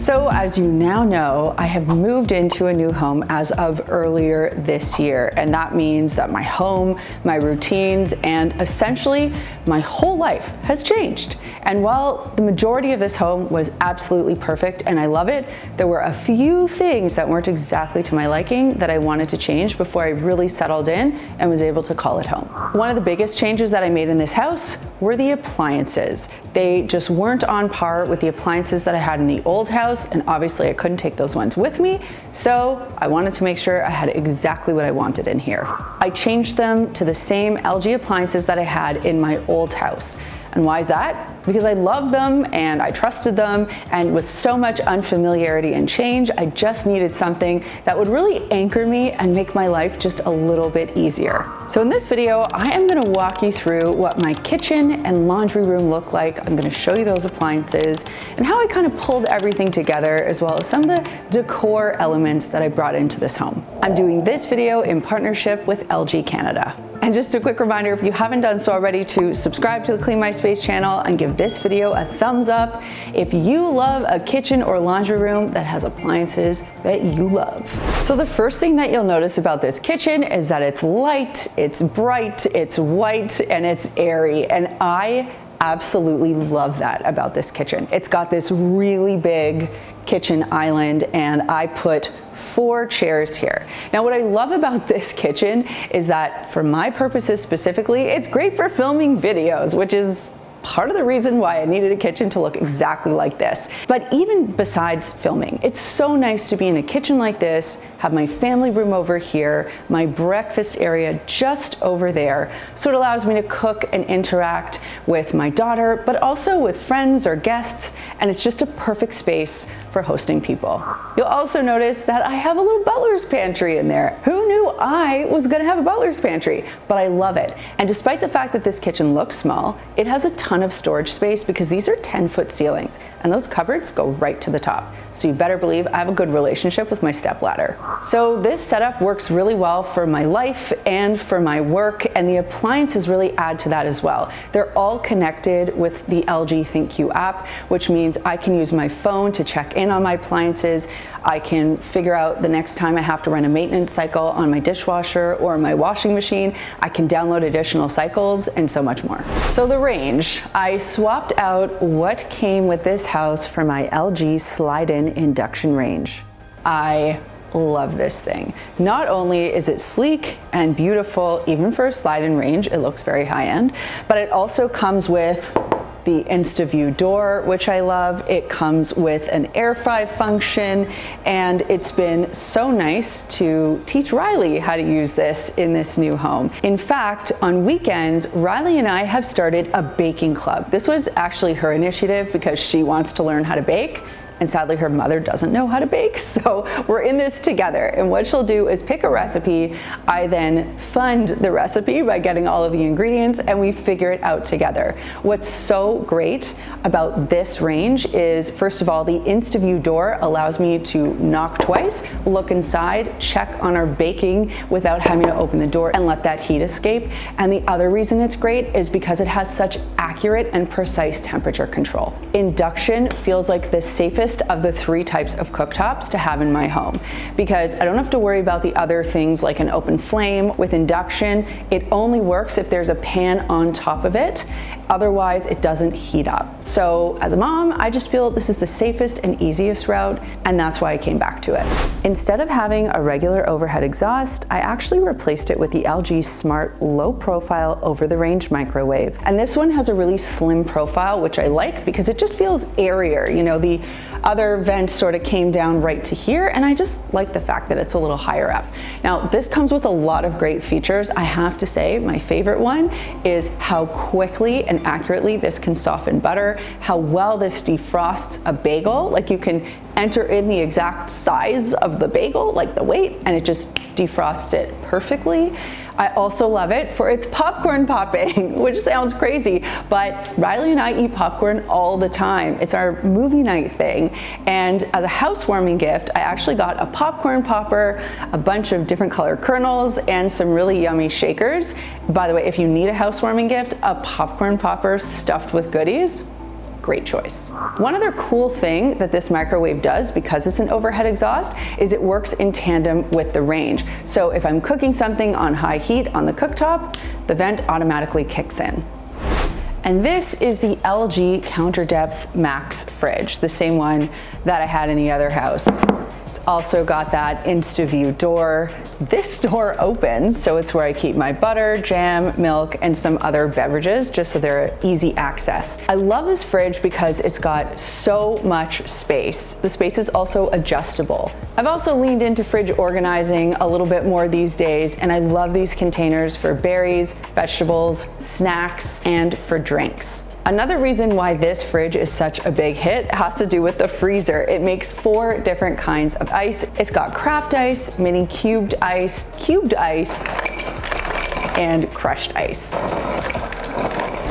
So as you now know, I have moved into a new home as of earlier this year, and that means that my home, my routines, and essentially my whole life has changed. And while the majority of this home was absolutely perfect and I love it, there were a few things that weren't exactly to my liking that I wanted to change before I really settled in and was able to call it home. One of the biggest changes that I made in this house were the appliances. They just weren't on par with the appliances that I had in the old house, and obviously I couldn't take those ones with me, so I wanted to make sure I had exactly what I wanted in here. I changed them to the same LG appliances that I had in my old house. And why is that? Because I love them and I trusted them, and with so much unfamiliarity and change, I just needed something that would really anchor me and make my life just a little bit easier. So in this video, I am gonna walk you through what my kitchen and laundry room look like. I'm gonna show you those appliances and how I kind of pulled everything together, as well as some of the decor elements that I brought into this home. I'm doing this video in partnership with LG Canada. And just a quick reminder, if you haven't done so already, to subscribe to the Clean My Space channel and give this video a thumbs up if you love a kitchen or laundry room that has appliances that you love. So the first thing that you'll notice about this kitchen is that it's light, it's bright, it's white, and it's airy. And I absolutely love that about this kitchen. It's got this really big kitchen island, and I put 4 chairs here. Now, what I love about this kitchen is that for my purposes specifically, it's great for filming videos, which is part of the reason why I needed a kitchen to look exactly like this. But even besides filming, it's so nice to be in a kitchen like this, have my family room over here, my breakfast area just over there. So it allows me to cook and interact with my daughter, but also with friends or guests, and it's just a perfect space for hosting people. You'll also notice that I have a little butler's pantry in there. Who knew I was gonna have a butler's pantry? But I love it. And despite the fact that this kitchen looks small, it has a ton of storage space because these are 10-foot ceilings, and those cupboards go right to the top. So you better believe I have a good relationship with my stepladder. So this setup works really well for my life and for my work, and the appliances really add to that as well. They're all connected with the LG ThinQ app, which means I can use my phone to check in on my appliances. I can figure out the next time I have to run a maintenance cycle on my dishwasher or my washing machine. I can download additional cycles and so much more. So the range, I swapped out what came with this house for my LG Slide-In Induction Range. I love this thing. Not only is it sleek and beautiful, even for a slide-in range, it looks very high-end, but it also comes with the InstaView door, which I love. It comes with an air fry function, and it's been so nice to teach Riley how to use this in this new home. In fact, on weekends, Riley and I have started a baking club. This was actually her initiative because she wants to learn how to bake, and sadly her mother doesn't know how to bake, so we're in this together. And what she'll do is pick a recipe, I then fund the recipe by getting all of the ingredients, and we figure it out together. What's so great about this range is, first of all, the InstaView door allows me to knock twice, look inside, check on our baking without having to open the door and let that heat escape. And the other reason it's great is because it has such accurate and precise temperature control. Induction feels like the safest of the 3 types of cooktops to have in my home, because I don't have to worry about the other things like an open flame. With induction, it only works if there's a pan on top of it. Otherwise, it doesn't heat up. So as a mom, I just feel this is the safest and easiest route, and that's why I came back to it. Instead of having a regular overhead exhaust, I actually replaced it with the LG Smart Low Profile Over the Range Microwave. And this one has a really slim profile, which I like because it just feels airier. You know, the other vent sort of came down right to here, and I just like the fact that it's a little higher up. Now, this comes with a lot of great features. I have to say, my favorite one is how quickly and accurately this can soften butter, how well this defrosts a bagel. Like, you can enter in the exact size of the bagel, like the weight, and it just defrosts it perfectly. I also love it for its popcorn popping, which sounds crazy, but Riley and I eat popcorn all the time. It's our movie night thing. And as a housewarming gift, I actually got a popcorn popper, a bunch of different color kernels, and some really yummy shakers. By the way, if you need a housewarming gift, a popcorn popper stuffed with goodies, great choice. One other cool thing that this microwave does, because it's an overhead exhaust, is it works in tandem with the range. So if I'm cooking something on high heat on the cooktop, the vent automatically kicks in. And this is the LG Counter Depth Max fridge, the same one that I had in the other house. It's also got that InstaView door. This door opens, so it's where I keep my butter, jam, milk, and some other beverages, just so they're easy access. I love this fridge because it's got so much space. The space is also adjustable. I've also leaned into fridge organizing a little bit more these days, and I love these containers for berries, vegetables, snacks, and for drinks. Another reason why this fridge is such a big hit has to do with the freezer. It makes 4 different kinds of ice. It's got craft ice, mini cubed ice, and crushed ice.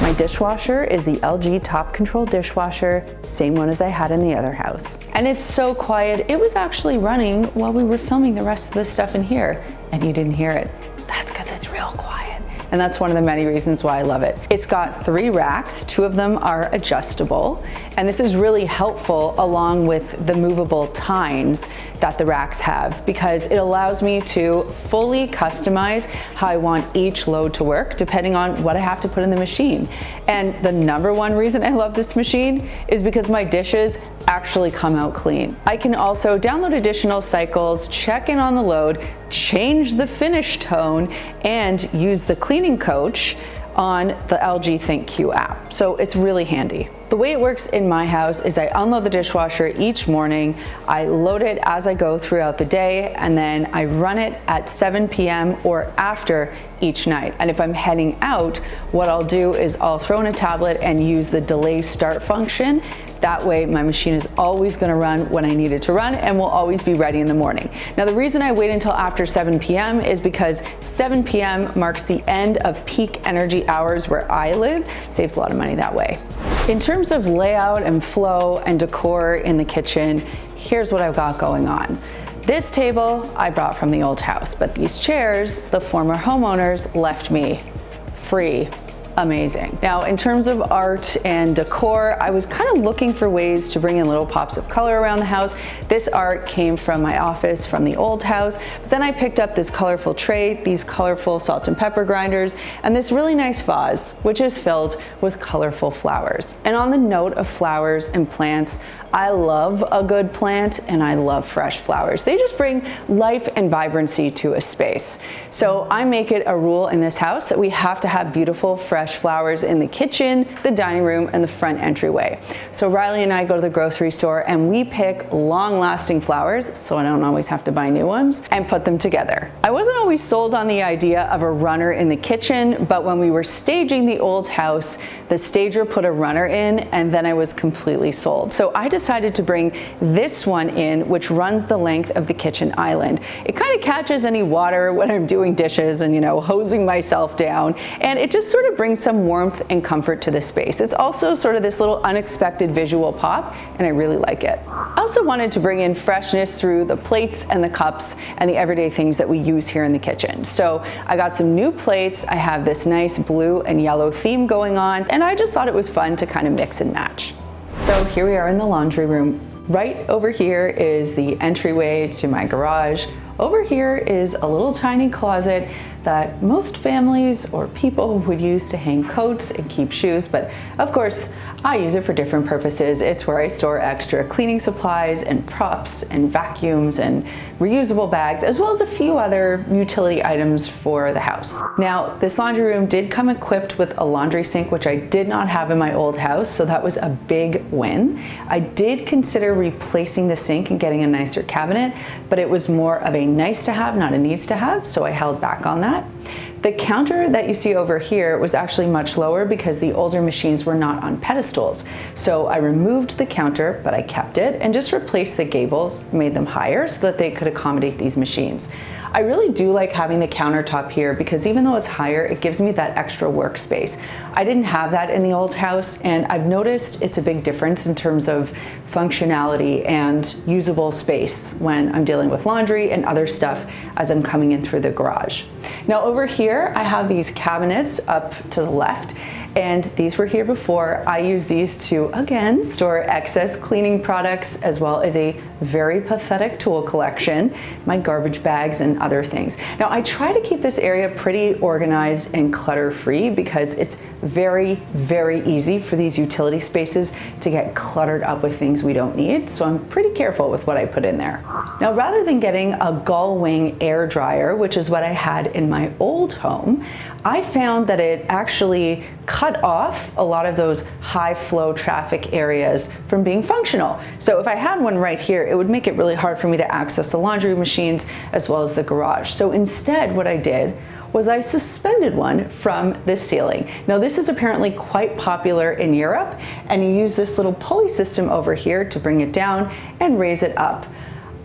My dishwasher is the LG Top Control dishwasher, same one as I had in the other house. And it's so quiet, it was actually running while we were filming the rest of the stuff in here, and you didn't hear it. That's because it's real quiet. And that's one of the many reasons why I love it. It's got 3 racks, 2 of them are adjustable, and this is really helpful along with the movable tines that the racks have, because it allows me to fully customize how I want each load to work depending on what I have to put in the machine. And the #1 reason I love this machine is because my dishes actually come out clean. I can also download additional cycles, check in on the load, change the finish tone, and use the cleaning coach on the LG ThinQ app. So it's really handy. The way it works in my house is I unload the dishwasher each morning, I load it as I go throughout the day, and then I run it at 7 p.m. or after each night. And if I'm heading out, what I'll do is I'll throw in a tablet and use the delay start function. That way my machine is always gonna run when I need it to run and will always be ready in the morning. Now the reason I wait until after 7 p.m. is because 7 p.m. marks the end of peak energy hours where I live. Saves a lot of money that way. In terms of layout and flow and decor in the kitchen, here's what I've got going on. This table I brought from the old house, but these chairs, the former homeowners left me free. Amazing. Now, in terms of art and decor, I was kind of looking for ways to bring in little pops of color around the house. This art came from my office from the old house, but then I picked up this colorful tray, these colorful salt and pepper grinders, and this really nice vase, which is filled with colorful flowers. And on the note of flowers and plants, I love a good plant and I love fresh flowers. They just bring life and vibrancy to a space. So I make it a rule in this house that we have to have beautiful fresh flowers in the kitchen, the dining room, and the front entryway. So Riley and I go to the grocery store and we pick long-lasting flowers, so I don't always have to buy new ones, and put them together. I wasn't always sold on the idea of a runner in the kitchen, but when we were staging the old house, the stager put a runner in and then I was completely sold. So I decided to bring this one in, which runs the length of the kitchen island. It kind of catches any water when I'm doing dishes and, hosing myself down, and it just sort of brings some warmth and comfort to the space. It's also sort of this little unexpected visual pop, and I really like it. I also wanted to bring in freshness through the plates and the cups and the everyday things that we use here in the kitchen. So I got some new plates. I have this nice blue and yellow theme going on, and I just thought it was fun to kind of mix and match. So here we are in the laundry room. Right over here is the entryway to my garage. Over here is a little tiny closet that most families or people would use to hang coats and keep shoes, but of course I use it for different purposes. It's where I store extra cleaning supplies and props and vacuums and reusable bags, as well as a few other utility items for the house. Now, this laundry room did come equipped with a laundry sink, which I did not have in my old house, so that was a big win. I did consider replacing the sink and getting a nicer cabinet, but it was more of a nice to have, not a needs to have, so I held back on that. The counter that you see over here was actually much lower because the older machines were not on pedestals. So I removed the counter, but I kept it and just replaced the gables, made them higher so that they could accommodate these machines. I really do like having the countertop here because even though it's higher, it gives me that extra workspace. I didn't have that in the old house, and I've noticed it's a big difference in terms of functionality and usable space when I'm dealing with laundry and other stuff as I'm coming in through the garage. Now over here, I have these cabinets up to the left, and these were here before. I use these to, again, store excess cleaning products as well as a very pathetic tool collection, my garbage bags and other things. Now, I try to keep this area pretty organized and clutter-free because it's very, very easy for these utility spaces to get cluttered up with things we don't need, so I'm pretty careful with what I put in there. Now, rather than getting a gull wing air dryer, which is what I had in my old home, I found that it actually cut off a lot of those high flow traffic areas from being functional. So if I had one right here, it would make it really hard for me to access the laundry machines as well as the garage. So instead, what I did was I suspended one from the ceiling. Now, this is apparently quite popular in Europe, and you use this little pulley system over here to bring it down and raise it up.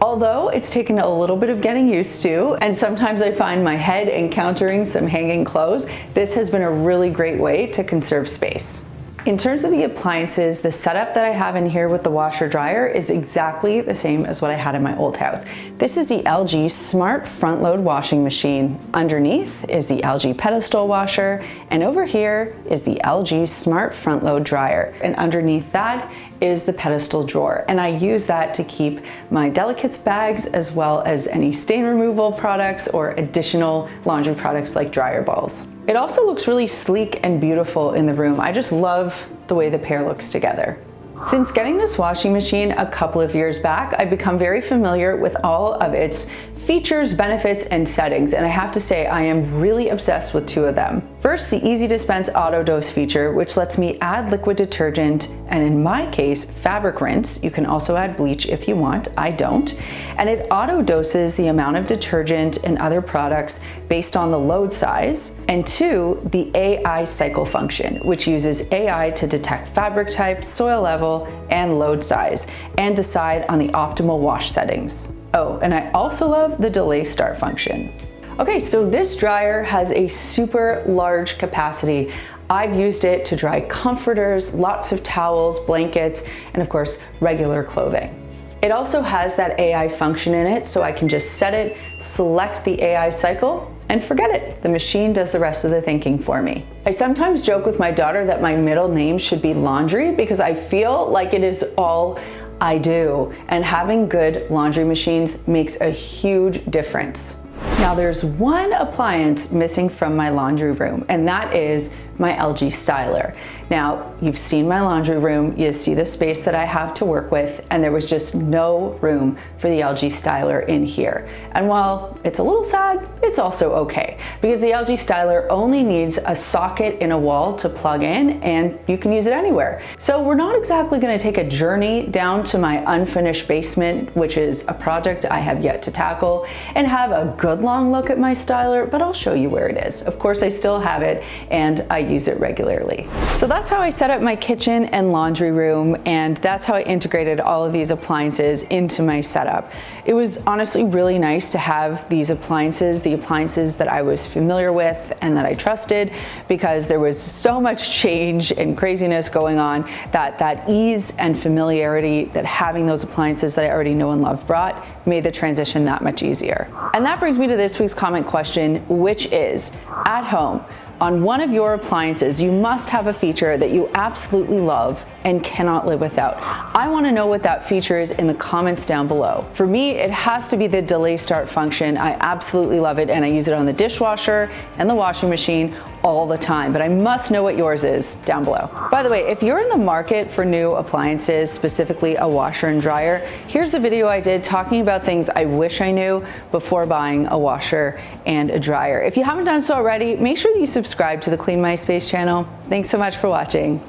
Although it's taken a little bit of getting used to, and sometimes I find my head encountering some hanging clothes, this has been a really great way to conserve space. In terms of the appliances, the setup that I have in here with the washer dryer is exactly the same as what I had in my old house. This is the LG Smart Front Load Washing Machine. Underneath is the LG Pedestal Washer, and over here is the LG Smart Front Load Dryer. And underneath that is the pedestal drawer, and I use that to keep my delicates bags as well as any stain removal products or additional laundry products like dryer balls. It also looks really sleek and beautiful in the room. I just love the way the pair looks together. Since getting this washing machine a couple of years back, I've become very familiar with all of its features, benefits, and settings, and I have to say I am really obsessed with two of them. First, the easy dispense auto dose feature, which lets me add liquid detergent, and in my case, fabric rinse. You can also add bleach if you want, I don't. And it auto doses the amount of detergent and other products based on the load size. And two, the AI cycle function, which uses AI to detect fabric type, soil level, and load size, and decide on the optimal wash settings. Oh, and I also love the delay start function. Okay, so this dryer has a super large capacity. I've used it to dry comforters, lots of towels, blankets, and of course, regular clothing. It also has that AI function in it, so I can just set it, select the AI cycle, and forget it. The machine does the rest of the thinking for me. I sometimes joke with my daughter that my middle name should be Laundry because I feel like it is all I do, and having good laundry machines makes a huge difference. Now, there's one appliance missing from my laundry room, and that is my LG styler. Now, you've seen my laundry room, you see the space that I have to work with, and there was just no room for the LG styler in here. And while it's a little sad, it's also okay, because the LG styler only needs a socket in a wall to plug in, and you can use it anywhere. So we're not exactly gonna take a journey down to my unfinished basement, which is a project I have yet to tackle, and have a good long look at my styler, but I'll show you where it is. Of course, I still have it, and I use it regularly. So that's how I set up my kitchen and laundry room, and that's how I integrated all of these appliances into my setup. It was honestly really nice to have these appliances, the appliances that I was familiar with and that I trusted, because there was so much change and craziness going on that ease and familiarity that having those appliances that I already know and love brought made the transition that much easier. And that brings me to this week's comment question, which is, at home, on one of your appliances, you must have a feature that you absolutely love and cannot live without. I want to know what that feature is in the comments down below. For me, it has to be the delay start function. I absolutely love it, and I use it on the dishwasher and the washing machine all the time, but I must know what yours is down below. By the way, if you're in the market for new appliances, specifically a washer and dryer, here's the video I did talking about things I wish I knew before buying a washer and a dryer. If you haven't done so already, make sure that you subscribe to the Clean My Space channel. Thanks so much for watching,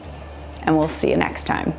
and we'll see you next time.